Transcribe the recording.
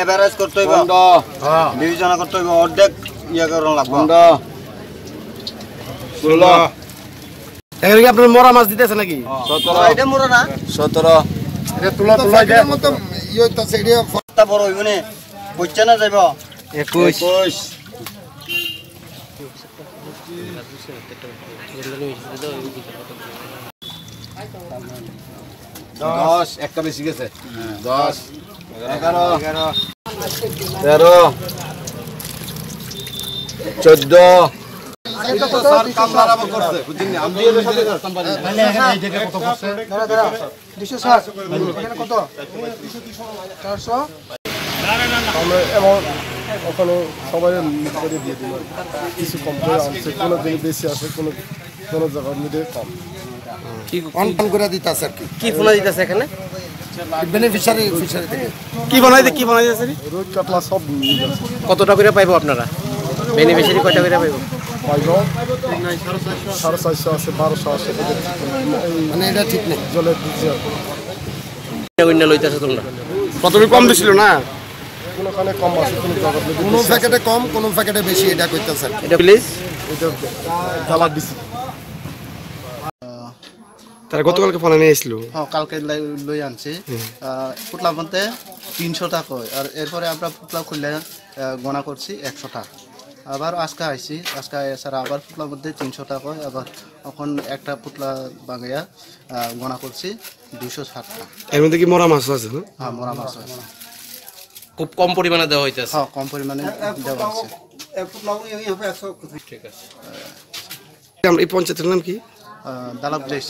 average করতে হইব division করতে হইব অর্ধেক ইয়া করন লাগবে 16 এখানে কি আপনার মরা মাছ দিতেছে নাকি 17 এটা মোরা না 17 এটা তুলা এটা মত ইয়ে হইতাছে এটা তা বড় হইব নে বুঝছ না যাইব 21 10 একটা বেশি গেছে 10 11 13 14 এটা তো স্যার কাম বরাবর করছে বুঝিনি আমি দিয়ে সাথে কোম্পানি মানে এখানে এই জায়গা কত করছে দাঁড়া 260 এখানে কত 400 আমরা এমন ওখানে সবাই মিট করে দিয়ে দিল কিছু কম করে আনছে কোনো দিন বেশি আসে কোনো জায়গার মধ্যে কম কি অন করে দিতাছে আর কি ফোনা দিতেছে এখানে বেনিফিশিয়ারি থেকে কি বানাইতেছে রোড কাটলা সব কতটা করে পাইবো আপনারা বেনিফিশিয়ারি কয়টা করে পাইবো পাইবো 450 আছে 1200 আছে মানে এটা ঠিক নেই জলের দিচ্ছে কইনা লইতাছে তোমরা প্রথমে কম দিছিল না কোনখানে কম আছে কোনো প্যাকেটে কম কোনো প্যাকেটে বেশি এটা কইতাছে এটা প্লিজ এটা দালা দিছি তার গতকালকে ফোন নিয়ে আসলো হ্যাঁ কালকে লই আনছি পুতলা মধ্যে 300 টাকা আর এরপরে আমরা পুতলা খুললে গণা করছি 100 টাকা আবার আজকে আইছি আজকে এছাড়া আবার পুতলার মধ্যে 300 টাকা আবার এখন একটা পুতলা বাগাইয়া গণা করছি 260 টাকা এর মধ্যে কি মরা মাছ আছে হ্যাঁ মরা মাছ আছে খুব কম পরিমাণে দেওয়া হইতাছে হ্যাঁ কম পরিমাণে দেওয়া আছে ঠিক আছে এই পঞ্চায়েতের নাম কি দালাব প্লেস